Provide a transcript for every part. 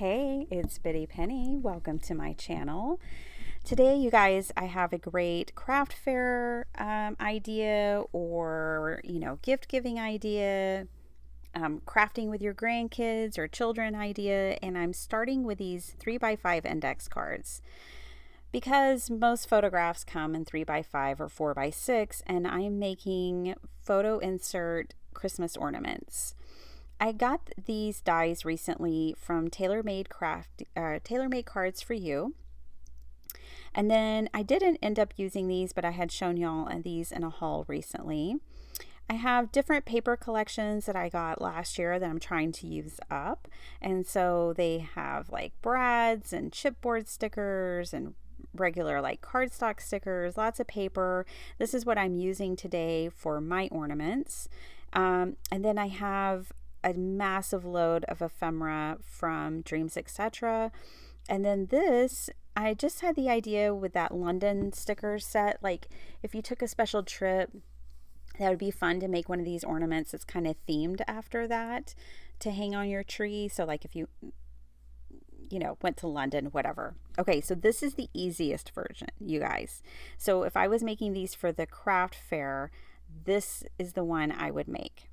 Hey, it's Biddy Penny. Welcome to my channel. Today, you guys, I have a great craft fair idea or, gift giving idea, crafting with your grandkids or children idea. And I'm starting with these 3x5 index cards because most photographs come in 3x5 or 4x6, and I'm making photo insert Christmas ornaments. I got these dies recently from Tailor Made Cards for You. And then I didn't end up using these, but I had shown y'all these in a haul recently. I have different paper collections that I got last year that I'm trying to use up. And so they have like brads and chipboard stickers and regular like cardstock stickers, lots of paper. This is what I'm using today for my ornaments. And then I have a massive load of ephemera from DREAMZ, etc. And then this, I just had the idea with that London sticker set. Like if you took a special trip, that would be fun to make one of these ornaments that's kind of themed after that to hang on your tree. So like if you went to London, whatever. Okay, so this is the easiest version, you guys. So if I was making these for the craft fair, this is the one I would make.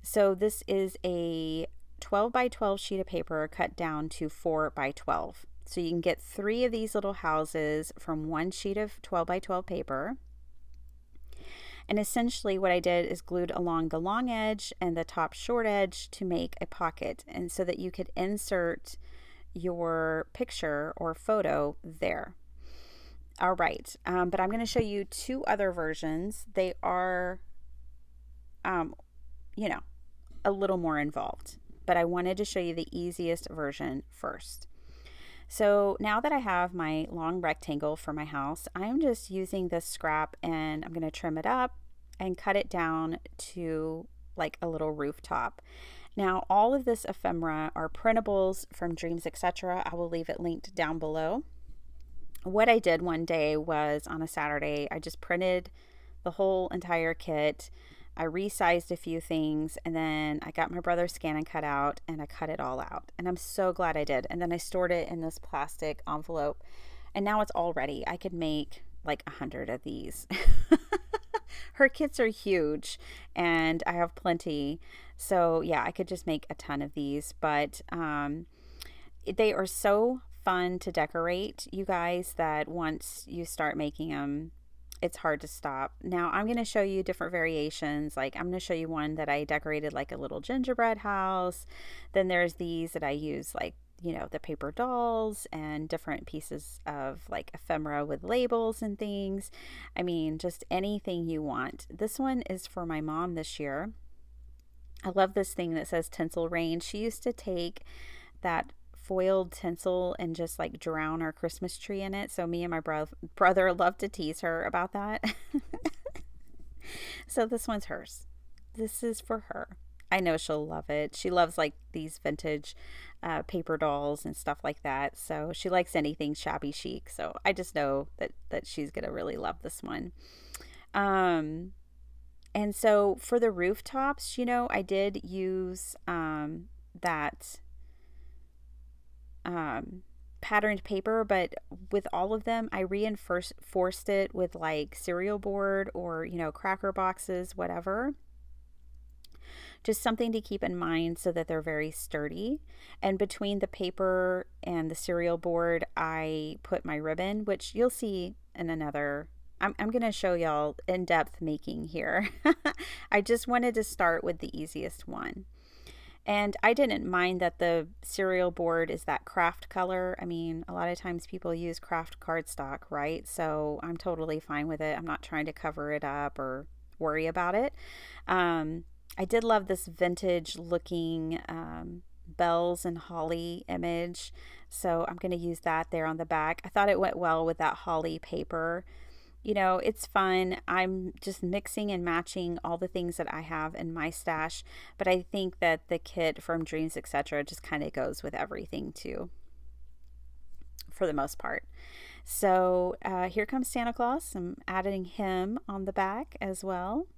So this is a 12 by 12 sheet of paper cut down to 4 by 12. So you can get 3 of these little houses from one sheet of 12 by 12 paper. And essentially what I did is glued along the long edge and the top short edge to make a pocket, and so that you could insert your picture or photo there. All right, but I'm going to show you 2 other versions. They are, a little more involved, but I wanted to show you the easiest version first. So now that I have my long rectangle for my house, I'm just using this scrap and I'm going to trim it up and cut it down to like a little rooftop. Now all of this ephemera are printables from DREAMZ, etc. I will leave it linked down below. What I did one day was on a Saturday, I just printed the whole entire kit. I resized a few things, and then I got my brother's scan and cut out, and I cut it all out. And I'm so glad I did. And then I stored it in this plastic envelope, and now it's all ready. I could make like 100 of these. Her kits are huge, and I have plenty. So yeah, I could just make a ton of these, but they are so fun to decorate, you guys, that once you start making them, it's hard to stop. Now I'm going to show you different variations. Like I'm going to show you one that I decorated like a little gingerbread house. Then there's these that I use like, the paper dolls and different pieces of like ephemera with labels and things. I mean, just anything you want. This one is for my mom this year. I love this thing that says tinsel rain. She used to take that foiled tinsel and just like drown our Christmas tree in it. So me and my brother love to tease her about that. So this one's hers. This is for her. I know she'll love it. She loves like these vintage paper dolls and stuff like that. So she likes anything shabby chic. So I just know that she's going to really love this one. And so for the rooftops, I did use that patterned paper, but with all of them I reinforced it with like cereal board or cracker boxes, whatever, just something to keep in mind so that they're very sturdy. And between the paper and the cereal board I put my ribbon, which you'll see in another. I'm going to show y'all in-depth making here. I just wanted to start with the easiest one. And I didn't mind that the cereal board is that craft color. I mean, a lot of times people use craft cardstock, right? So I'm totally fine with it. I'm not trying to cover it up or worry about it. I did love this vintage looking bells and holly image. So I'm going to use that there on the back. I thought it went well with that holly paper. It's fun. I'm just mixing and matching all the things that I have in my stash, but I think that the kit from DREAMZ, etc. just kind of goes with everything too, for the most part. So here comes Santa Claus. I'm adding him on the back as well.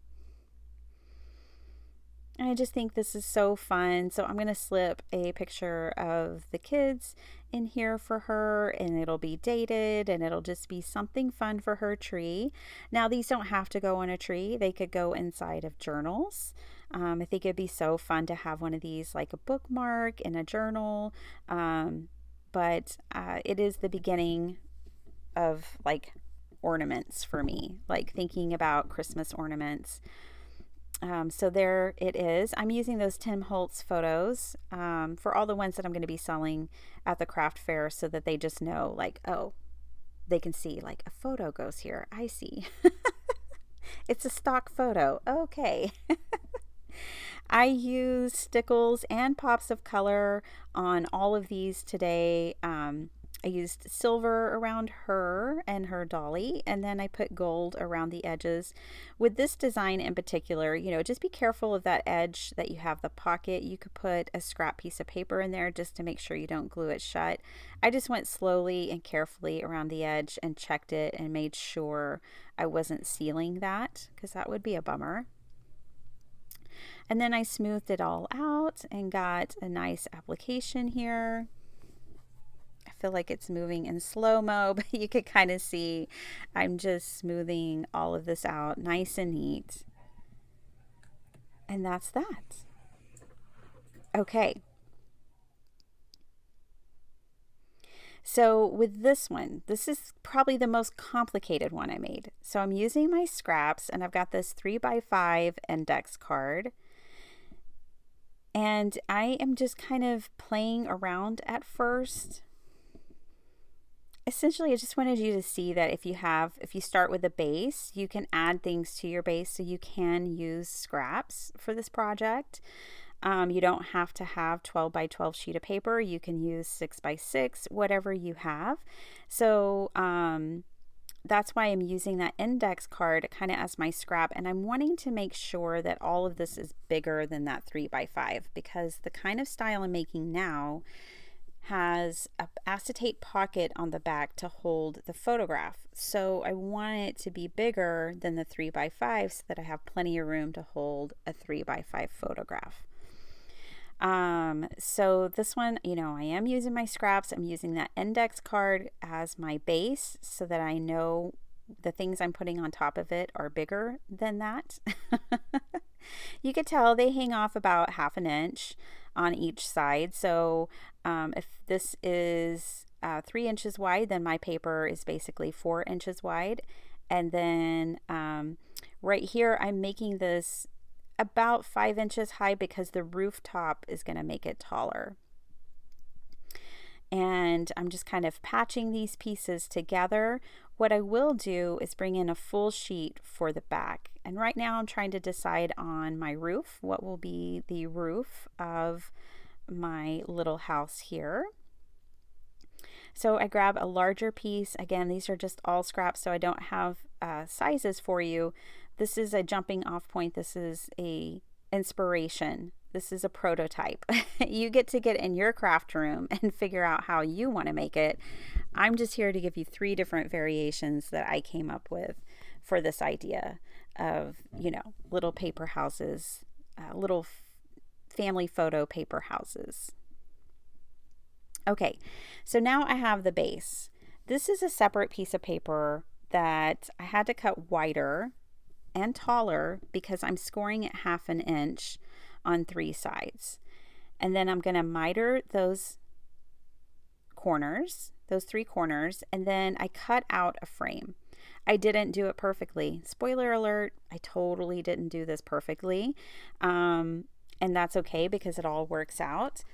And I just think this is so fun. So I'm going to slip a picture of the kids in here for her, and it'll be dated, and it'll just be something fun for her tree. Now, these don't have to go on a tree. They could go inside of journals. I think it'd be so fun to have one of these like a bookmark in a journal. But it is the beginning of like ornaments for me, like thinking about Christmas ornaments. So there it is. I'm using those Tim Holtz photos for all the ones that I'm going to be selling at the craft fair, so that they just know, like, oh, they can see like a photo goes here. I see. It's a stock photo. Okay. I use stickles and pops of color on all of these today. I used silver around her and her dolly, and then I put gold around the edges. With this design in particular, just be careful of that edge that you have the pocket. You could put a scrap piece of paper in there just to make sure you don't glue it shut. I just went slowly and carefully around the edge and checked it and made sure I wasn't sealing that, because that would be a bummer. And then I smoothed it all out and got a nice application here. I feel like it's moving in slow-mo, but you could kind of see I'm just smoothing all of this out nice and neat. And that's that. Okay. So with this one, this is probably the most complicated one I made. So I'm using my scraps, and I've got this 3x5 index card. And I am just kind of playing around at first. Essentially, I just wanted you to see that if you start with a base, you can add things to your base, so you can use scraps for this project. You don't have to have 12 by 12 sheet of paper. You can use 6 by 6, whatever you have. So that's why I'm using that index card kind of as my scrap, and I'm wanting to make sure that all of this is bigger than that 3x5, because the kind of style I'm making now has an acetate pocket on the back to hold the photograph. So I want it to be bigger than the 3x5 so that I have plenty of room to hold a 3x5 photograph. So this one, I am using my scraps. I'm using that index card as my base so that I know the things I'm putting on top of it are bigger than that. You could tell they hang off about 1/2 inch on each side. So if this is 3 inches wide, then my paper is basically 4 inches wide. And then right here, I'm making this about 5 inches high because the rooftop is going to make it taller. And I'm just kind of patching these pieces together. What I will do is bring in a full sheet for the back. And right now I'm trying to decide on my roof, what will be the roof of my little house here. So I grab a larger piece. Again, these are just all scraps, so I don't have sizes for you. This is a jumping off point. This is a inspiration. This is a prototype. You get to get in your craft room and figure out how you want to make it. I'm just here to give you 3 different variations that I came up with for this idea of, little paper houses, little family photo paper houses. Okay, so now I have the base. This is a separate piece of paper that I had to cut wider and taller because I'm scoring it 1/2 inch on 3 sides. And then I'm going to miter those corners, those 3 corners, and then I cut out a frame. I didn't do it perfectly. Spoiler alert, I totally didn't do this perfectly. And that's okay because it all works out.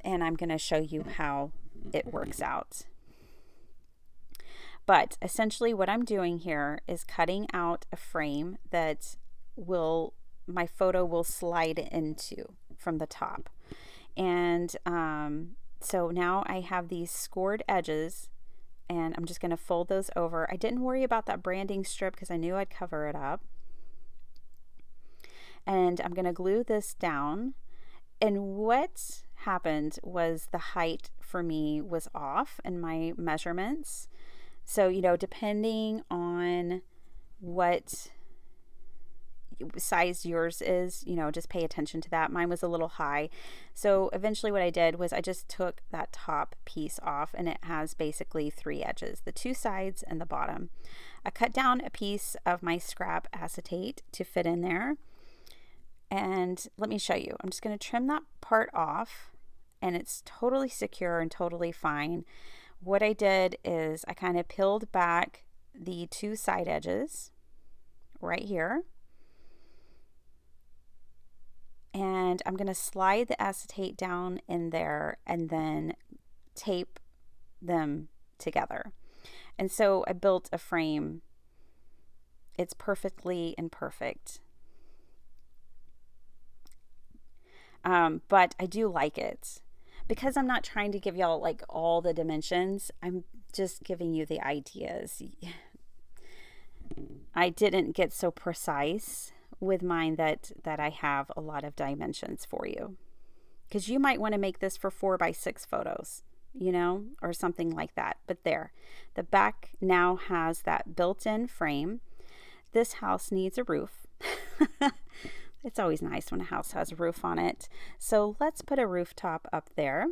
And I'm going to show you how it works out. But essentially what I'm doing here is cutting out a frame that my photo will slide into from the top. And so now I have these scored edges, and I'm just going to fold those over. I didn't worry about that branding strip because I knew I'd cover it up. And I'm going to glue this down. And what happened was the height for me was off in my measurements. So, depending on what size yours is, you know, just pay attention to that. Mine was a little high. So eventually what I did was I just took that top piece off, and it has basically 3 edges, the 2 sides and the bottom. I cut down a piece of my scrap acetate to fit in there. And let me show you. I'm just going to trim that part off, and it's totally secure and totally fine. What I did is I kind of peeled back the 2 side edges right here. And I'm going to slide the acetate down in there and then tape them together. And so I built a frame. It's perfectly imperfect. But I do like it. Because I'm not trying to give y'all like all the dimensions, I'm just giving you the ideas. I didn't get so precise with mine that I have a lot of dimensions for you. Because you might want to make this for 4x6 photos, you know, or something like that. But there, the back now has that built-in frame. This house needs a roof. It's always nice when a house has a roof on it. So let's put a rooftop up there.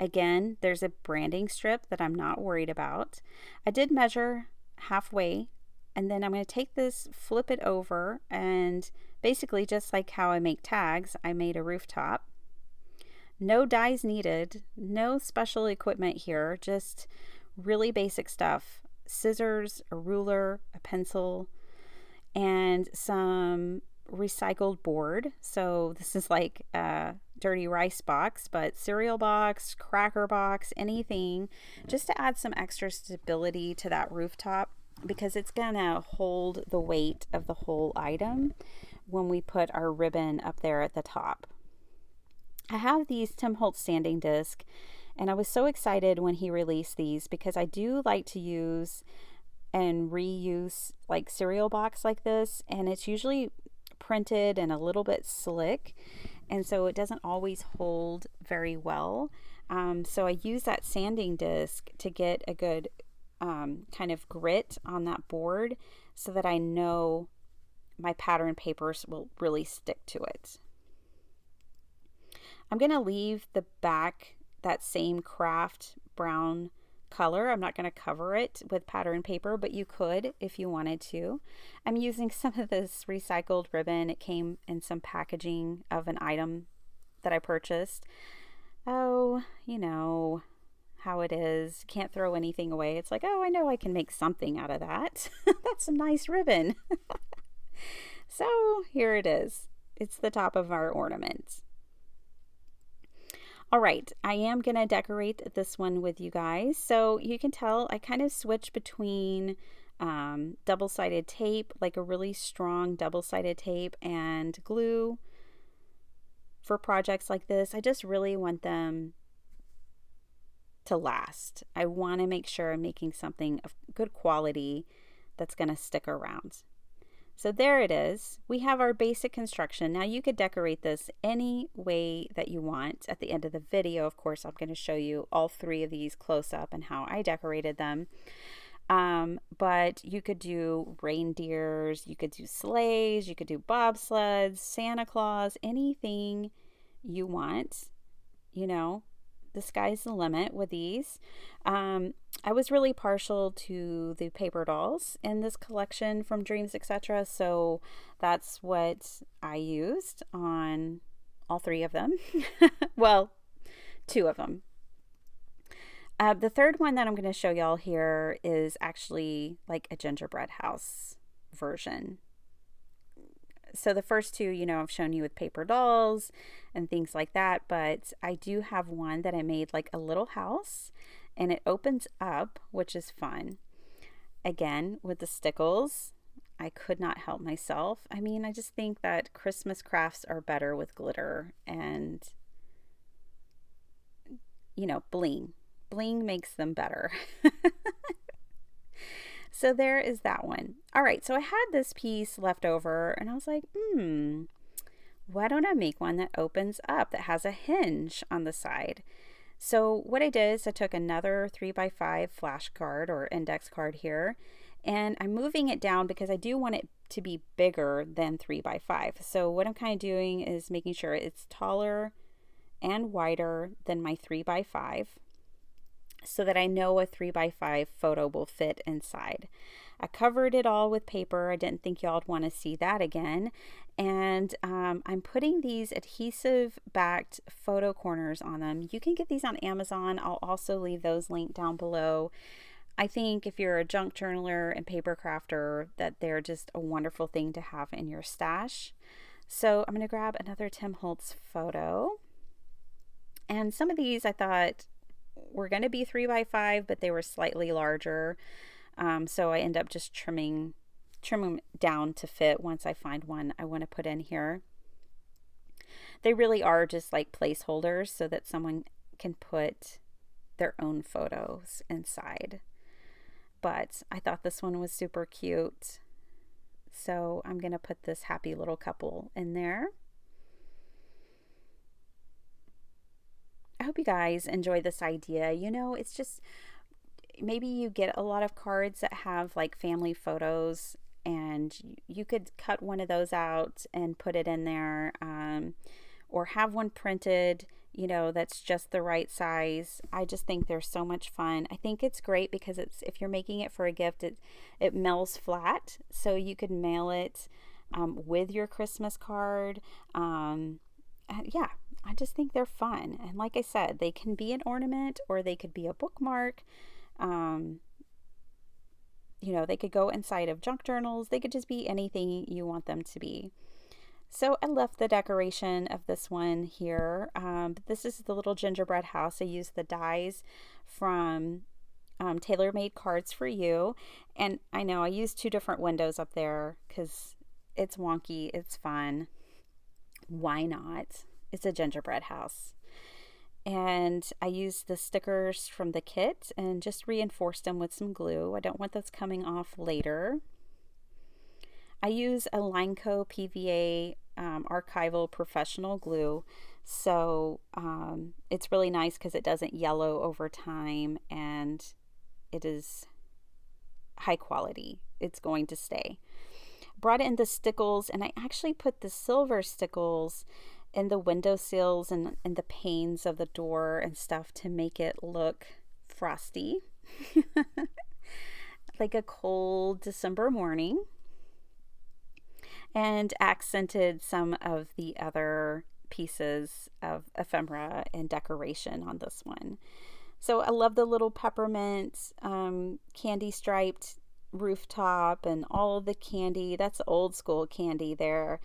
Again, there's a branding strip that I'm not worried about. I did measure halfway, and then I'm going to take this, flip it over, and basically just like how I make tags, I made a rooftop. No dies needed, no special equipment here, just really basic stuff. Scissors, a ruler, a pencil, and some recycled board. So this is like a dirty rice box, but cereal box, cracker box, anything, just to add some extra stability to that rooftop, because it's gonna hold the weight of the whole item when we put our ribbon up there at the top. I have these Tim Holtz sanding disc, and I was so excited when he released these, because I do like to use and reuse like cereal box like this, and it's usually printed and a little bit slick, and so it doesn't always hold very well. So I use that sanding disc to get a good kind of grit on that board, so that I know my pattern papers will really stick to it. I'm going to leave the back that same craft brown color. I'm not going to cover it with pattern paper, but you could if you wanted to. I'm using some of this recycled ribbon. It came in some packaging of an item that I purchased. Oh, you know how it is. Can't throw anything away. It's like, oh, I know I can make something out of that. That's some nice ribbon. So here it is. It's the top of our ornament. All right, I am going to decorate this one with you guys. So you can tell I kind of switch between double-sided tape, like a really strong double-sided tape, and glue for projects like this. I just really want them to last. I want to make sure I'm making something of good quality that's going to stick around. So there it is. We have our basic construction. Now you could decorate this any way that you want. At the end of the video, of course, I'm going to show you all 3 of these close up and how I decorated them. But you could do reindeers, you could do sleighs, you could do bobsleds, Santa Claus, anything you want. You know, the sky's the limit with these. I was really partial to the paper dolls in this collection from DREAMZ, etc. So that's what I used on all 3 of them. Well, 2 of them. The third one that I'm going to show y'all here is actually like a gingerbread house version. So the first 2, you know, I've shown you with paper dolls and things like that, but I do have one that I made like a little house, and it opens up, which is fun. Again, with the stickles, I could not help myself. I mean, I just think that Christmas crafts are better with glitter and, you know, bling. Bling makes them better. So there is that one. All right, so I had this piece left over, and I was like, why don't I make one that opens up, that has a hinge on the side? So what I did is I took another 3x5 flash card or index card here, And I'm moving it down because I do want it to be bigger than 3x5. So what I'm kind of doing is making sure it's taller and wider than my 3x5 so that I know a 3x5 photo will fit inside. I covered it all with paper. I didn't think y'all would want to see that again. And I'm putting these adhesive backed photo corners on them. You can get these on Amazon. I'll also leave those linked down below. I think if you're a junk journaler and paper crafter, that they're just a wonderful thing to have in your stash. So I'm going to grab another Tim Holtz photo. And some of these I thought were going to be 3x5, but they were slightly larger. So I end up just trimming down to fit once I find one I want to put in here. They really are just like placeholders so that someone can put their own photos inside. But I thought this one was super cute. So I'm going to put this happy little couple in there. I hope you guys enjoy this idea. You know, it's just, maybe you get a lot of cards that have like family photos, and you could cut one of those out and put it in there, or have one printed, you know, that's just the right size. I just think they're so much fun. I think it's great because it's, if you're making it for a gift, it mails flat, so you could mail it with your Christmas card. Yeah, I just think they're fun. And like I said, they can be an ornament or they could be a bookmark. You know, they could go inside of junk journals. They could just be anything you want them to be. So I left the decoration of this one here. This is the little gingerbread house. I used the dies from Tailor-Made Cards for You. And I know I used 2 different windows up there because it's wonky. It's fun. Why not? It's a gingerbread house. And I used the stickers from the kit and just reinforced them with some glue. I don't want those coming off later. I use a Lineco PVA archival professional glue, so it's really nice because it doesn't yellow over time and it is high quality. It's going to stay. Brought in the stickles, and I actually put the silver stickles in the windowsills and the panes of the door and stuff to make it look frosty, like a cold December morning, and accented some of the other pieces of ephemera and decoration on this one. So I love the little peppermint candy striped rooftop and all of the candy. That's old school candy there.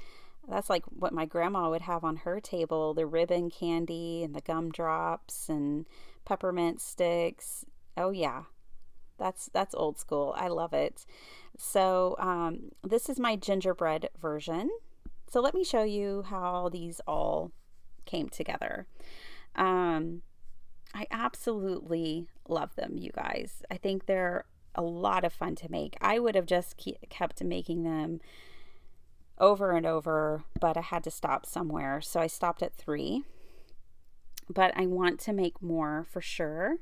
That's like what my grandma would have on her table, the ribbon candy and the gumdrops and peppermint sticks. Oh yeah, that's old school. I love it. So this is my gingerbread version. So let me show you how these all came together. I absolutely love them, you guys. I think they're a lot of fun to make. I would have just kept making them over and over, but I had to stop somewhere, so I stopped at 3. But I want to make more for sure.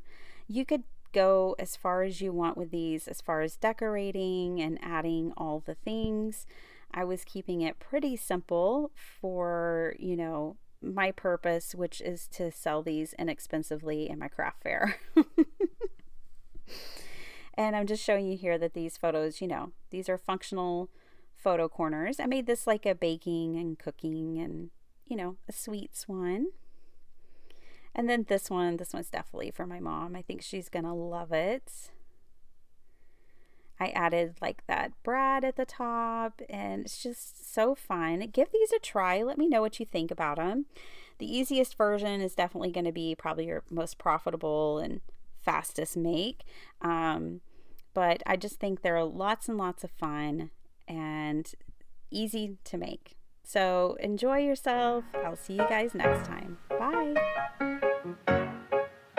You could go as far as you want with these, as far as decorating and adding all the things. I was keeping it pretty simple for, you know, my purpose, which is to sell these inexpensively in my craft fair. And I'm just showing you here that these photos, you know, these are functional photo corners. I made this like a baking and cooking and, you know, a sweets one. And then this one's definitely for my mom. I think she's gonna love it. I added like that Brad at the top, and it's just so fun. Give these a try. Let me know what you think about them. The easiest version is definitely going to be probably your most profitable and fastest make. But I just think they're lots and lots of fun and easy to make. So enjoy yourself. I'll see you guys next time. Bye.